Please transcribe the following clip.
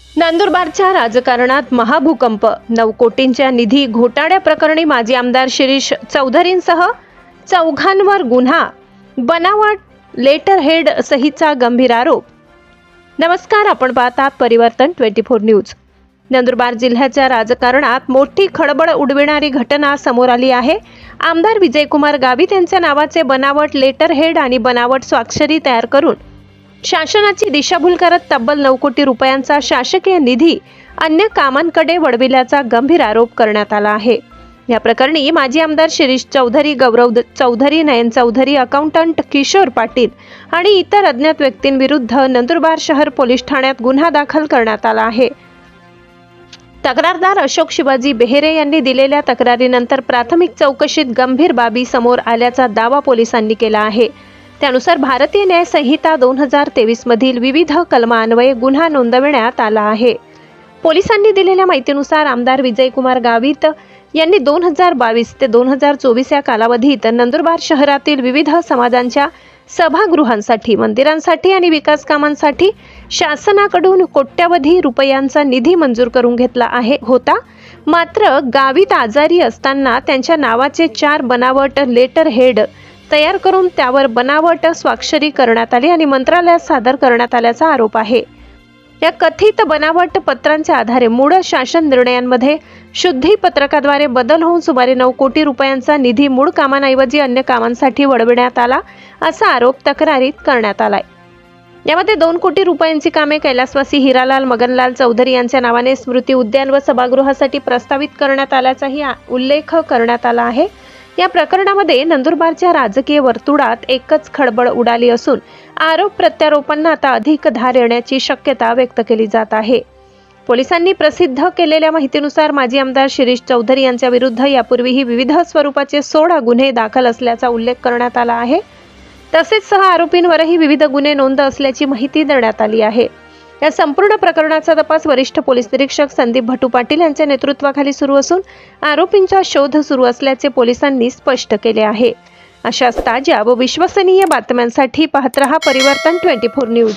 नंदुरबारच्या राजकारणात महाभूकंप। 9 कोटींच्या निधी घोटाळ्याप्रकरणी माजी आमदार शिरीष चौधरींसह चौघांवर गुन्हा, बनावट लेटर हेड सहितचा गंभीर आरोप। नमस्कार, आपण पाहतात परिवर्तन 24 न्यूज। नंदुरबार जिल्ह्याच्या राजकारणात मोठी खळबळ उडविणारी घटना समोर आली आहे। आमदार विजयकुमार गावित यांच्या नावाचे बनावट लेटर हेड आणि बनावट स्वाक्षरी तयार करून शासनाची दिशाभूल करत तब्बल 9 कोटी रुपयांचा शासकीय निधी अन्य कामांकडे वळविल्याचा गंभीर आरोप करण्यात आला आहे। या प्रकरणी माजी आमदार शिरीष चौधरी, गौरव चौधरी, नयन चौधरी, अकाउंटंट किशोर पाटील आणि इतर अज्ञात व्यक्तींविरुद्ध नंदुरबार शहर पोलीस ठाण्यात गुन्हा दाखल करण्यात आला आहे। तक्रारदार अशोक शिवाजी बेहेरे यांनी दिलेल्या तक्रारीनंतर प्राथमिक चौकशीत गंभीर बाबी समोर आल्याचा दावा पोलिसांनी केला आहे। त्यानुसार भारतीय न्याय संहिता 2023 मधील विविध कलमान्वये गुन्हा नोंदवण्यात आला आहे। पोलिसांनी दिलेल्या माहितीनुसार आमदार विजयकुमार गावित यांनी 2022 ते 2024 या कालावधीत नंदुरबार शहरातील विविध समाजांच्या सभागृहांसाठी, मंदिरांसाठी आणि विकास कामांसाठी शासनाकडून कोट्यावधी रुपयांचा निधी मंजूर करून घेतला होता। मात्र गावित आजारी असताना त्यांच्या नावाचे 4 बनावट लेटर हेड तयार करून त्यावर बनावट स्वाक्षरी करण्यात आली आणि मंत्रालयात सादर करण्यात आल्याचा आरोप आहे। या कथित बनावट पत्रांच्या आधारे मूळ शासन निर्णयांमध्ये शुद्धी पत्रकाद्वारे बदल होऊन सुमारे 9 कोटी रुपयांचा निधी मूळ कामांऐवजी अन्य कामांसाठी वळविण्यात आला असा आरोप तक्रारीत करण्यात आलाय। यामध्ये 2 कोटी रुपयांची कामे कैलासवासी हिरालाल मगनलाल चौधरी यांच्या नावाने स्मृती उद्यान व सभागृहासाठी प्रस्तावित करण्यात आल्याचाही उल्लेख करण्यात आला आहे। या प्रकरणामध्ये नंदुरबारच्या राजकीय वर्तुळात एकच खळबळ उडाली असून आरोप प्रत्यारोपांना आता अधिक धार येण्याची शक्यता व्यक्त केली जात आहे। पोलिसांनी प्रसिद्ध केलेल्या माहितीनुसार माजी आमदार शिरीष चौधरी यांच्या विरुद्ध यापूर्वीही विविध स्वरूपाचे 16 गुन्हे दाखल असल्याचा उल्लेख करण्यात आला आहे। तसेच 6 आरोपींवरही विविध गुन्हे नोंद असल्याची माहिती देण्यात आली आहे। या संपूर्ण प्रकरणाचा तपास वरिष्ठ पोलीस निरीक्षक संदीप भटू पाटील यांच्या नेतृत्वाखाली सुरू असून आरोपींचा शोध सुरू असल्याचे पोलिसांनी स्पष्ट केले आहे। अशाच ताज्या व विश्वसनीय बातम्यांसाठी पाहत रहा परिवर्तन 24 न्यूज।